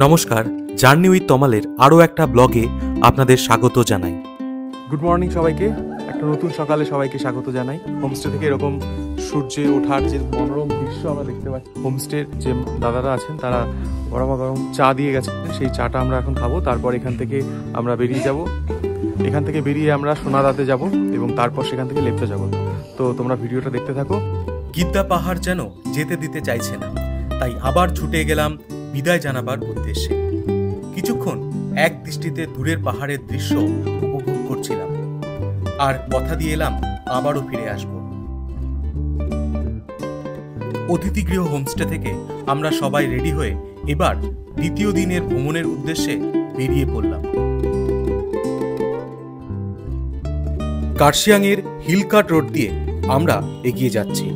নমস্কার, journey with তমালের আরও একটা ব্লগে আপনাদের স্বাগত জানাই। গুড মর্নিং সবাইকে, একটা নতুন সকালে সবাইকে স্বাগত জানাই। হোমস্টে থেকে এরকম সূর্যে ওঠার যে মনোরম দৃশ্য আমরা দেখতে পাচ্ছি। হোমস্টের যে দাদারা আছেন তারা গরমা গরম চা দিয়ে গেছেন, সেই চাটা আমরা এখন খাবো। তারপর এখান থেকে আমরা বেরিয়ে যাব। এখান থেকে বেরিয়ে আমরা সোনাদাতে যাব এবং তারপর সেখান থেকে লেপচা যাব। তো তোমরা ভিডিওটা দেখতে থাকো। গিদ্দা পাহাড় যেন যেতে দিতে চাইছে না, তাই আবার ছুটে গেলাম বিদায় জানাবার উদ্দেশ্যে। কিছুক্ষণ এক দৃষ্টিতে দূরের পাহাড়ের দৃশ্য উপভোগ করছিলাম, আর কথা দিয়ে এলাম আবারও ফিরে আসব। অতিথিগৃহ হোমস্টে থেকে আমরা সবাই রেডি হয়ে এবার দ্বিতীয় দিনের ভ্রমণের উদ্দেশ্যে বেরিয়ে পড়লাম। কার্শিয়াংয়ের হিলকাট রোড দিয়ে আমরা এগিয়ে যাচ্ছি।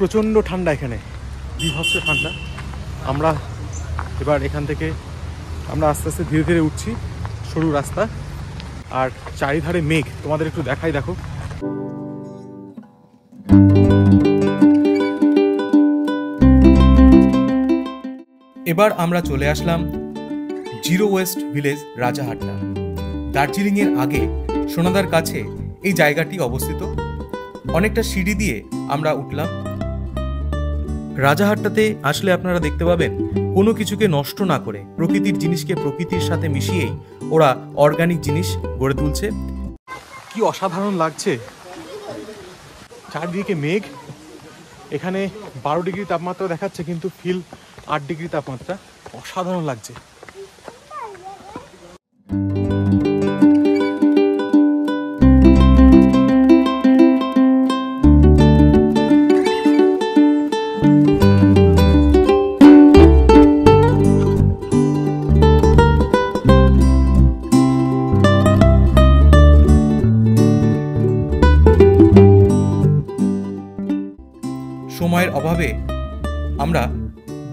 প্রচণ্ড ঠান্ডা, এখানে বিভৎস ঠান্ডা। আমরা এবার এখান থেকে আমরা আস্তে আস্তে ধীরে ধীরে উঠছি সরু রাস্তা, আর চারিধারে মেঘ। তোমাদের একটু দেখাই, দেখো। এবার আমরা চলে আসলাম জিরো ওয়েস্ট ভিলেজ রাজাহাট্টা। দার্জিলিংয়ের আগে সোনাদার কাছে এই জায়গাটি অবস্থিত। অনেকটা সিঁড়ি দিয়ে আমরা উঠলাম। রাজাহাট্টাতে আসলে আপনারা দেখতে পাবেন কোনো কিছুকে নষ্ট না করে প্রকৃতির জিনিসকে প্রকৃতির সাথে মিশিয়েই ওরা অর্গানিক জিনিস গড়ে তুলছে। কি অসাধারণ লাগছে, চারদিকে মেঘ। এখানে 12 ডিগ্রি তাপমাত্রা দেখাচ্ছে, কিন্তু ফিল 8 ডিগ্রি তাপমাত্রা। অসাধারণ লাগছে। সময়ের অভাবে আমরা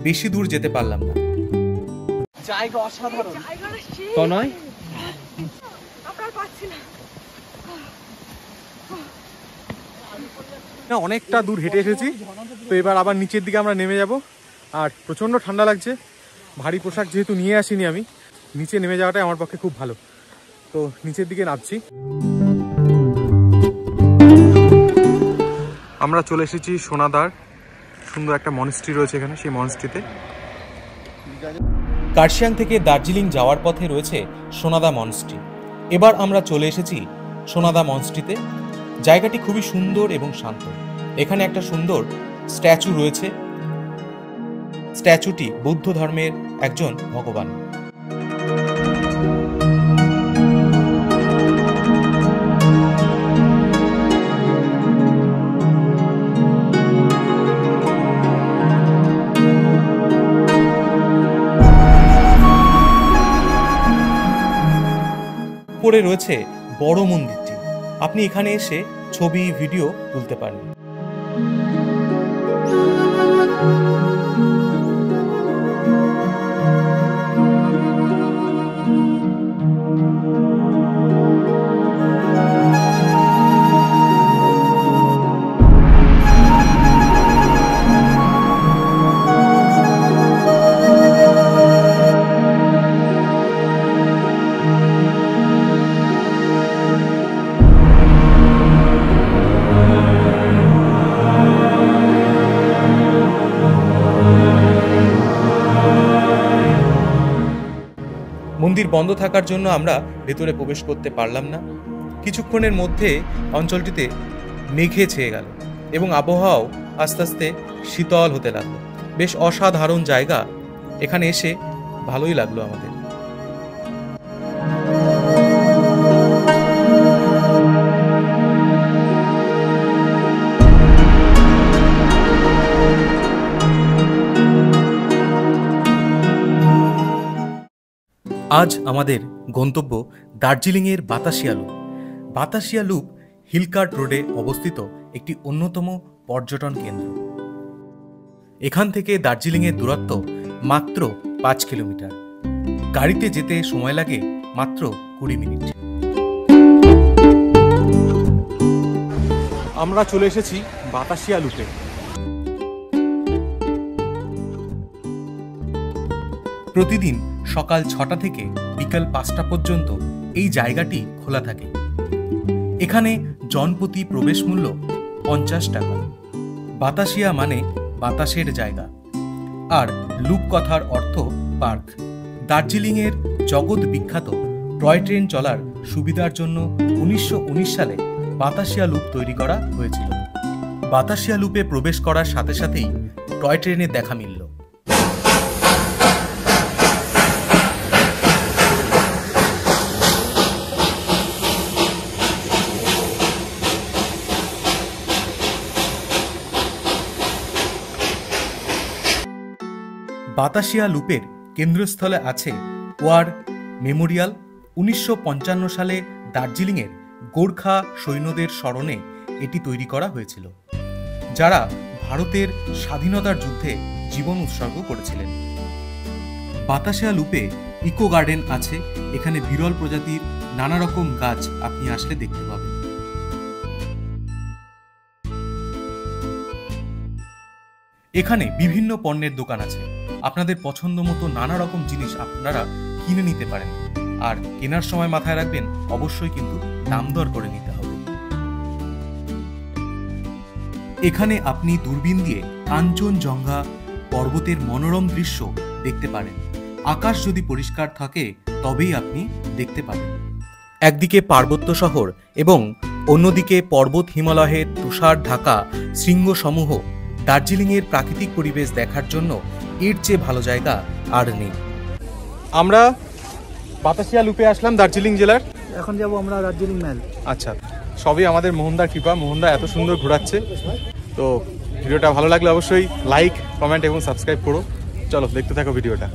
বেশি দূর যেতে পারলাম না। জায়গা অসাধারণ তো নয়? অনেকটা দূর হেঁটে এসেছি, তো এবার আবার নিচের দিকে আমরা নেমে যাব। আর প্রচণ্ড ঠান্ডা লাগছে, ভারী পোশাক যেহেতু নিয়ে আসিনি আমি, নিচে নেমে যাওয়াটাই আমার পক্ষে খুব ভালো। তো নিচের দিকে নামছি। আমরা চলে এসেছি সোনাদার। সুন্দর একটা মনস্ট্রি রয়েছে এখানে, সেই মনস্ট্রিতে। কার্শিয়াং থেকে দার্জিলিং যাওয়ার পথে রয়েছে সোনাদা মনস্ট্রি। এবার আমরা চলে এসেছি সোনাদা মনস্ট্রিতে। জায়গাটি খুবই সুন্দর এবং শান্ত। এখানে একটা সুন্দর স্ট্যাচু রয়েছে। স্ট্যাচুটি বৌদ্ধ ধর্মের একজন ভগবান। উপরে রয়েছে বড় মন্দিরটি। আপনি এখানে এসে ছবি ভিডিও তুলতে পারেন। মন্দির বন্ধ থাকার জন্য আমরা ভেতরে প্রবেশ করতে পারলাম না। কিছুক্ষণের মধ্যে অঞ্চলটিতে মেঘে ছেয়ে গেল এবং আবহাওয়াও আস্তে আস্তে শীতল হতে লাগলো। বেশ অসাধারণ জায়গা, এখানে এসে ভালোই লাগলো আমাদের। আজ আমাদের গন্তব্য দার্জিলিংয়ের বাতাসিয়া লুপ। বাতাসিয়া লুপ হিলকাট রোডে অবস্থিত একটি অন্যতম পর্যটন কেন্দ্র। এখান থেকে দার্জিলিংয়ের দূরত্ব মাত্র 5 কিলোমিটার। গাড়িতে যেতে সময় লাগে মাত্র 20 মিনিট। আমরা চলে এসেছি বাতাসিয়া লুপে। প্রতিদিন সকাল 6টা থেকে বিকাল 5টা পর্যন্ত এই জায়গাটি খোলা থাকে। এখানে জনপ্রতি প্রবেশ মূল্য 50 টাকা। বাতাসিয়া মানে বাতাসের জায়গা, আর লুপ কথার অর্থ পার্ক। দার্জিলিংয়ের জগৎ বিখ্যাত টয় ট্রেন চলার সুবিধার জন্য 1919 সালে বাতাসিয়া লুপ তৈরি করা হয়েছিল। বাতাসিয়া লুপে প্রবেশ করার সাথে সাথেই টয় ট্রেনের দেখা মিলল। বাতাসিয়া লুপের কেন্দ্রস্থলে আছে ওয়ার মেমোরিয়াল। 1955 সালে দার্জিলিংয়ের গোর্খা সৈন্যদের স্মরণে এটি তৈরি করা হয়েছিল, যারা ভারতের স্বাধীনতার যুদ্ধে জীবন উৎসর্গ করেছিলেন। বাতাসিয়া লুপে ইকো গার্ডেন আছে। এখানে বিরল প্রজাতির নানা রকম গাছ আপনি আসলে দেখতে পাবেন। এখানে বিভিন্ন পণ্যের দোকান আছে। আপনাদের পছন্দ মতো নানা রকম জিনিস আপনারা কিনে নিতে পারেন, আর কেনার সময় মাথায় রাখবেন অবশ্যই কিন্তু দাম দর করে নিতে হবে। এখানে আপনি দূরবীন দিয়ে কাঞ্চনজঙ্ঘা পর্বতের মনোরম দৃশ্য দেখতে পারেন। আকাশ যদি পরিষ্কার থাকে তবেই আপনি দেখতে পাবেন। একদিকে পার্বত্য শহর এবং অন্যদিকে পর্বত হিমালয়ের তুষার ঢাকা শৃঙ্গসমূহ। দার্জিলিংয়ের প্রাকৃতিক পরিবেশ দেখার জন্য এর চেয়ে ভালো জায়গা আর নেই। আমরা বাতাসিয়া লুপে আসলাম দার্জিলিং জেলার। এখন যাব আমরা দার্জিলিং ম্যাল। আচ্ছা, সবই আমাদের মোহনদার কৃপা। মোহনদা এত সুন্দর ঘোরাচ্ছে। তো ভিডিওটা ভালো লাগলে অবশ্যই লাইক, কমেন্ট এবং সাবস্ক্রাইব করো। চলো দেখতে থাকো ভিডিওটা।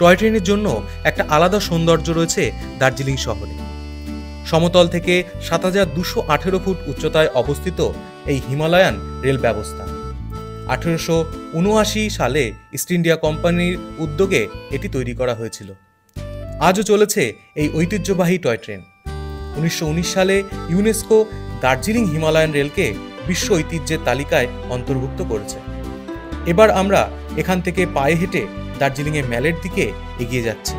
টয় ট্রেনের জন্য একটা আলাদা সৌন্দর্য রয়েছে দার্জিলিং শহরে। সমতল থেকে 7218 ফুট উচ্চতায় অবস্থিত এই হিমালয়ান রেল ব্যবস্থা 1879 সালে ইস্ট ইন্ডিয়া কোম্পানির উদ্যোগে এটি তৈরি করা হয়েছিল। আজও চলেছে এই ঐতিহ্যবাহী টয় ট্রেন। 1919 সালে ইউনেস্কো দার্জিলিং হিমালয়ান রেলকে বিশ্ব ঐতিহ্যের তালিকায় অন্তর্ভুক্ত করেছে। এবার আমরা এখান থেকে পায়ে হেঁটে দার্জিলিংয়ের ম্যালের দিকে এগিয়ে যাচ্ছি।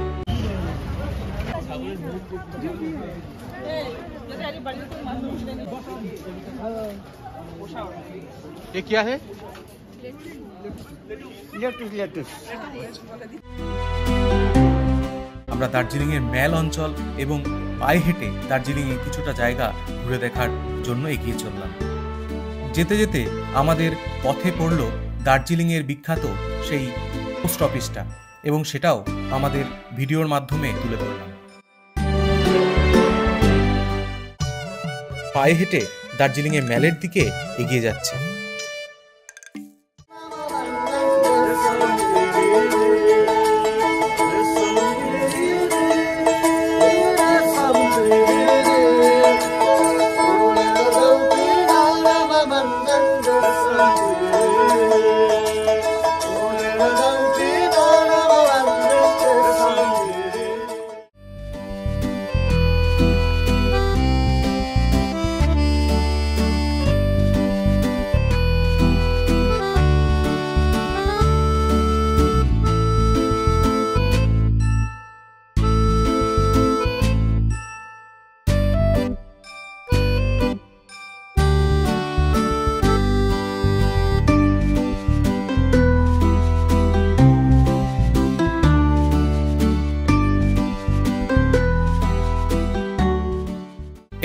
আমরা দার্জিলিংয়ের ম্যাল অঞ্চল এবং পায়ে হেঁটে দার্জিলিংয়ে কিছুটা জায়গা ঘুরে দেখার জন্য এগিয়ে চললাম। যেতে যেতে আমাদের পথে পড়ল দার্জিলিংয়ের বিখ্যাত সেই পোস্ট অফিসটা, এবং সেটাও আমাদের ভিডিওর মাধ্যমে তুলে ধরলাম। পায়ে হেঁটে দার্জিলিংয়ের ম্যালের দিকে এগিয়ে যাচ্ছে।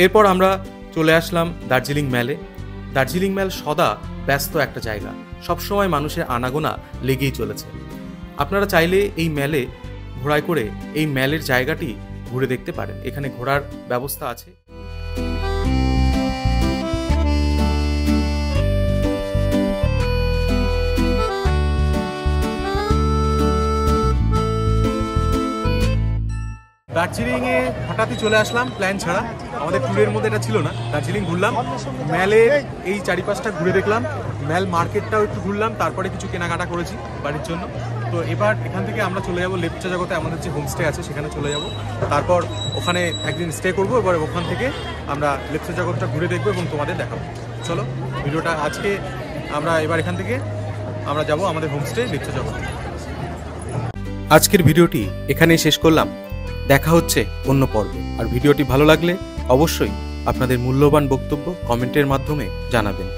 এরপর আমরা চলে আসলাম দার্জিলিং ম্যালে। দার্জিলিং ম্যাল সদা ব্যস্ত একটা জায়গা, সবসময় মানুষের আনাগোনা লেগেই চলেছে। আপনারা চাইলে এই ম্যালে ঘোড়ায় করে এই ম্যালের জায়গাটি ঘুরে দেখতে পারেন। এখানে ঘোড়ার ব্যবস্থা আছে। দার্জিলিংয়ে হঠাৎই চলে আসলাম প্ল্যান ছাড়া, আমাদের ট্যুরের মধ্যে এটা ছিল না। দার্জিলিং ঘুরলাম, ম্যালের এই চারিপাশটা ঘুরে দেখলাম, ম্যাল মার্কেটটাও একটু ঘুরলাম, তারপরে কিছু কেনাকাটা করেছি বাড়ির জন্য। তো এবার এখান থেকে আমরা চলে যাব লেপচা জগতে, আমাদের যে হোমস্টে আছে সেখানে চলে যাব, তারপর ওখানে একদিন স্টে করবো। এবার ওখান থেকে আমরা লেপচা জগৎটা ঘুরে দেখবো এবং তোমাদের দেখাবো। চলো ভিডিওটা আজকে আমরা এবার এখান থেকে আমরা যাব আমাদের হোমস্টে লেপচা জগৎ। আজকের ভিডিওটি এখানেই শেষ করলাম, দেখা হচ্ছে অন্য পর্বে। আর ভিডিওটি ভালো লাগলে অবশ্যই আপনাদের মূল্যবান বক্তব্য কমেন্টের মাধ্যমে জানাবেন।